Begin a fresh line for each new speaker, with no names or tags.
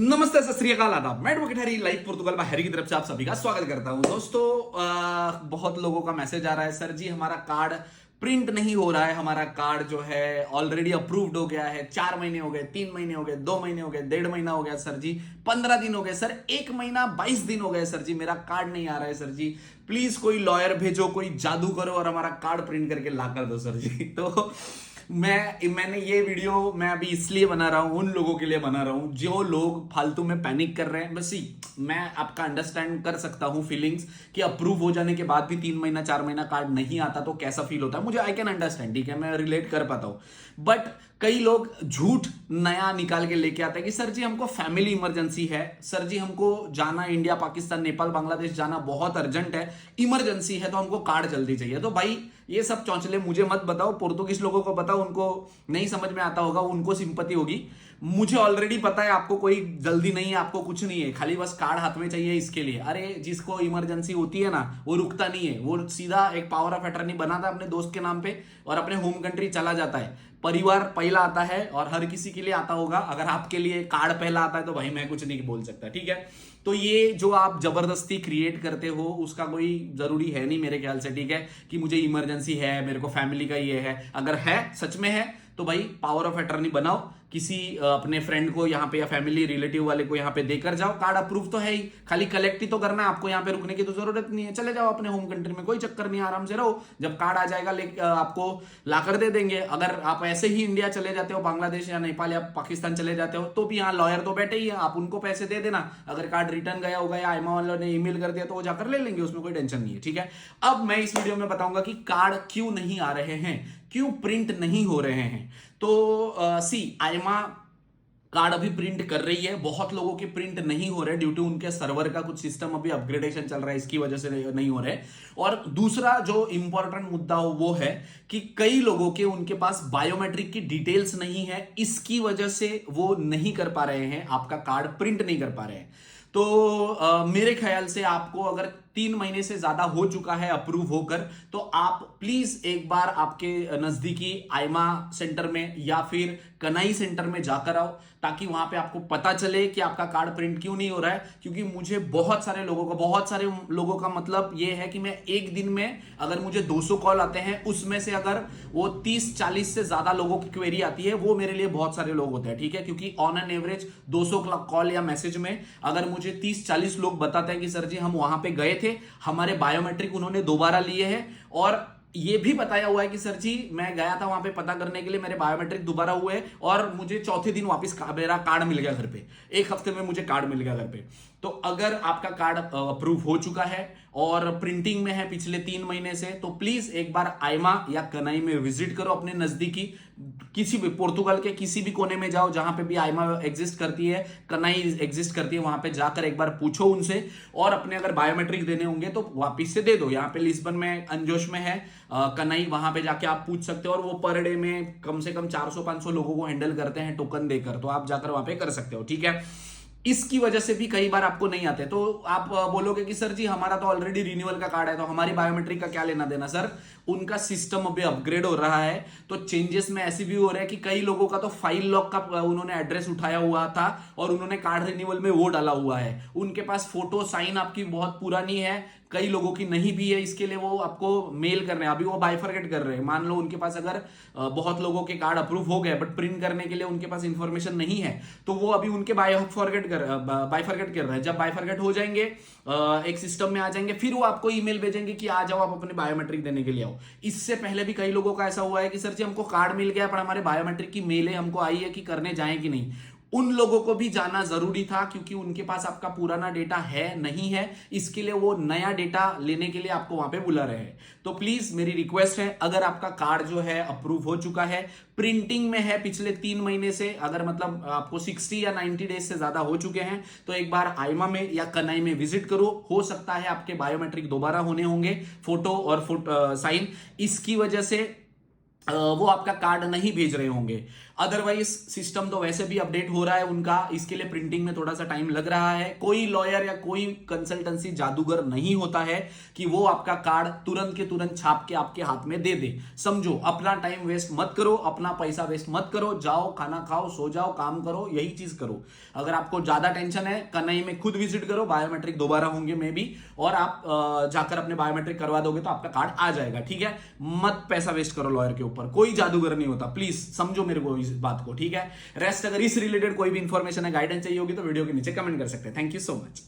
नमस्ते, सत श्री अकाल, आदाब। मैं एडवोकेट हैरी लाइव पुर्तगाल में हैरी की तरफ से आप सभी का स्वागत करता हूं। दोस्तों, बहुत लोगों का मैसेज आ रहा है, सर जी हमारा कार्ड प्रिंट नहीं हो रहा है, हमारा कार्ड जो है ऑलरेडी अप्रूव्ड हो गया है। 4 महीने हो गए, 3 महीने हो गए, 2 महीने हो गए, 1.5 महीना हो गया सर जी, 15 दिन हो गए सर, 1 महीना 22 दिन हो गए सर जी, मेरा कार्ड नहीं आ रहा है सर जी। प्लीज कोई लॉयर भेजो, कोई जादू करो और हमारा कार्ड प्रिंट करके ला कर दो सर जी। तो मैंने ये वीडियो मैं अभी इसलिए बना रहा हूं, उन लोगों के लिए बना रहा हूं जो लोग फालतू में पैनिक कर रहे हैं। बस ही मैं आपका अंडरस्टैंड कर सकता हूं फीलिंग्स कि अप्रूव हो जाने के बाद भी 3 महीना 4 महीना कार्ड नहीं आता तो कैसा फील होता है, मुझे आई कैन अंडरस्टैंड, ठीक है, मैं रिलेट कर पाता हूं। बट कई लोग झूठ नया निकाल के लेके आते हैं कि सर जी हमको फैमिली इमरजेंसी है, सर जी हमको जाना इंडिया पाकिस्तान नेपाल बांग्लादेश जाना बहुत अर्जेंट है, इमरजेंसी है, तो हमको कार्ड जल्दी चाहिए। तो भाई ये सब चौंचले मुझे मत बताओ, पुर्तगीज लोगों को बताओ, उनको नहीं समझ में आता होगा, उनको सिंपैथी होगी। मुझे ऑलरेडी पता है आपको कोई जल्दी नहीं है, आपको कुछ नहीं है, खाली बस कार्ड हाथ में चाहिए इसके लिए। अरे जिसको इमरजेंसी होती है ना वो रुकता नहीं है, वो सीधा एक पावर ऑफ अटर्नी बनाता है अपने दोस्त के नाम पे और अपने होम कंट्री चला जाता है। परिवार पहला आता है और हर किसी के लिए आता होगा, अगर आपके लिए कार्ड पहला आता है तो भाई मैं कुछ नहीं बोल सकता, ठीक है। तो ये जो आप जबरदस्ती क्रिएट करते हो उसका कोई जरूरी है नहीं मेरे ख्याल से, ठीक है, कि मुझे इमरजेंसी है, मेरे को फैमिली का ये है। अगर है, सच में है, तो भाई पावर ऑफ अटर्नी बनाओ, किसी अपने फ्रेंड को यहाँ पे या फैमिली रिलेटिव वाले को यहाँ पे देकर जाओ, कार्ड अप्रूव तो है ही, खाली कलेक्ट ही तो करना है आपको, यहाँ पे रुकने की तो जरूरत नहीं है, चले जाओ अपने होम कंट्री में, कोई चक्कर नहीं, आराम से रहो, जब कार्ड आ जाएगा आपको लाकर दे देंगे। अगर आप ऐसे ही इंडिया चले जाते हो, बांग्लादेश या नेपाल या पाकिस्तान चले जाते हो, तो भी यहाँ लॉयर तो बैठे ही है, आप उनको पैसे दे देना, अगर कार्ड रिटर्न गया होगा या आईमा वालों ने ईमेल कर दिया तो वो जाकर ले लेंगे, उसमें कोई टेंशन नहीं है, ठीक है। अब मैं इस वीडियो में बताऊंगा कि कार्ड क्यों नहीं आ रहे हैं, क्यों प्रिंट नहीं हो रहे हैं। तो आईमा कार्ड अभी प्रिंट कर रही है, बहुत लोगों के प्रिंट नहीं हो रहे ड्यू टू उनके सर्वर का कुछ सिस्टम अभी अपग्रेडेशन चल रहा है, इसकी वजह से नहीं हो रहे। और दूसरा जो इंपॉर्टेंट मुद्दा हो वो है कि कई लोगों के उनके पास बायोमेट्रिक की डिटेल्स नहीं है, इसकी वजह से वो नहीं कर पा रहे हैं, आपका कार्ड प्रिंट नहीं कर पा रहे हैं। तो मेरे ख्याल से आपको अगर 3 महीने से ज्यादा हो चुका है अप्रूव होकर, तो आप प्लीज एक बार आपके नजदीकी आईमा सेंटर में या फिर कनाई सेंटर में जाकर आओ, ताकि वहां पे आपको पता चले कि आपका कार्ड प्रिंट क्यों नहीं हो रहा है। क्योंकि मुझे बहुत सारे लोगों का मतलब ये है कि मैं एक दिन में अगर मुझे 200 कॉल आते हैं, उसमें से अगर वो 30-40 से ज्यादा लोगों की क्वेरी आती है, वो मेरे लिए बहुत सारे लोग होते हैं, ठीक है। क्योंकि ऑन एन एवरेज 200 कॉल या मैसेज में अगर मुझे 30-40 लोग बताते हैं कि सर जी हम वहां पे गए थे, हमारे बायोमेट्रिक उन्होंने दोबारा लिए हैं, और ये भी बताया हुआ है कि सर जी मैं गया था वहां पे पता करने के लिए, मेरे बायोमेट्रिक दोबारा हुए और मुझे चौथे दिन वापस मेरा कार्ड मिल गया घर पे, 1 हफ्ते में मुझे कार्ड मिल गया घर पे। तो अगर आपका कार्ड अप्रूव हो चुका है और प्रिंटिंग में है पिछले 3 महीने से, तो प्लीज एक बार आईमा या कनाई में विजिट करो, अपने नजदीकी किसी भी पोर्तुगाल के किसी भी कोने में जाओ जहां पे भी आईमा एग्जिस्ट करती है, कनाई एग्जिस्ट करती है, वहां पे जाकर एक बार पूछो उनसे, और अपने अगर बायोमेट्रिक देने होंगे तो वापिस से दे दो। यहाँ पे लिस्बन में अंजोश में है कनाई, वहां पे जाके आप पूछ सकते हो, और वो पर डे में कम से कम 400-500 लोगों को हैंडल करते हैं टोकन देकर, तो आप जाकर वहां पे कर सकते हो, ठीक है। इसकी वजह से भी कई बार आपको नहीं आते, तो आप बोलोगे कि सर जी हमारा तो ऑलरेडी रिन्यूअल का कार्ड है, तो हमारी बायोमेट्रिक का क्या लेना देना। सर उनका सिस्टम अभी अपग्रेड हो रहा है, तो चेंजेस में ऐसे भी हो रहे हैं कि कई लोगों का तो फाइल लॉक का उन्होंने एड्रेस उठाया हुआ था और उन्होंने कार्ड रिन्यूअल में वो डाला हुआ है, उनके पास फोटो साइन आपकी बहुत पुरानी है, कई लोगों की नहीं भी है, इसके लिए वो आपको मेल कर रहे हैं, अभी वो बाइफरकेट कर रहे हैं। मान लो उनके पास अगर बहुत लोगों के कार्ड अप्रूव हो गए बट प्रिंट करने के लिए उनके पास इंफॉर्मेशन नहीं है, तो वो अभी उनके बाइफरकेट कर रहे हैं। जब बाइफरकेट हो जाएंगे, एक सिस्टम में आ जाएंगे, फिर वो आपको ईमेल भेजेंगे कि आ जाओ आप अपने बायोमेट्रिक देने के लिए आओ। इससे पहले भी कई लोगों का ऐसा हुआ है कि सर जी हमको कार्ड मिल गया पर हमारे बायोमेट्रिक की मेल है हमको आई है कि करने जाएं कि नहीं। उन लोगों को भी जाना जरूरी था, क्योंकि उनके पास आपका पुराना डेटा है नहीं है, इसके लिए वो नया डेटा लेने के लिए आपको वहां पे बुला रहे हैं। तो प्लीज मेरी रिक्वेस्ट है, अगर आपका कार्ड जो है अप्रूव हो चुका है, प्रिंटिंग में है पिछले 3 महीने से, अगर मतलब आपको 60 या 90 डेज से ज्यादा हो चुके हैं, तो एक बार आईमा में या कनाई में विजिट करो। हो सकता है आपके बायोमेट्रिक दोबारा होने होंगे, फोटो और साइन, इसकी वजह से वो आपका कार्ड नहीं भेज रहे होंगे। अदरवाइज सिस्टम तो वैसे भी अपडेट हो रहा है उनका, इसके लिए प्रिंटिंग में थोड़ा सा टाइम लग रहा है। कोई लॉयर या कोई कंसल्टेंसी जादूगर नहीं होता है कि वो आपका कार्ड तुरंत के तुरंत छाप के आपके हाथ में दे दे। समझो, अपना टाइम वेस्ट मत करो, अपना पैसा वेस्ट मत करो, जाओ खाना खाओ, सो जाओ, काम करो, यही चीज करो। अगर आपको ज्यादा टेंशन है, कन्नई में खुद विजिट करो, बायोमेट्रिक दोबारा होंगे मे बी, और आप जाकर अपने बायोमेट्रिक करवा दोगे तो आपका कार्ड आ जाएगा। ठीक है, मत पैसा वेस्ट करो लॉयर के ऊपर, कोई जादूगर नहीं होता, प्लीज समझो मेरे को इस बात को। ठीक है, रेस्ट अगर इस रिलेटेड कोई भी इंफॉर्मेशन है, गाइडेंस चाहिए होगी तो वीडियो के नीचे कमेंट कर सकते हैं। Thank you so much.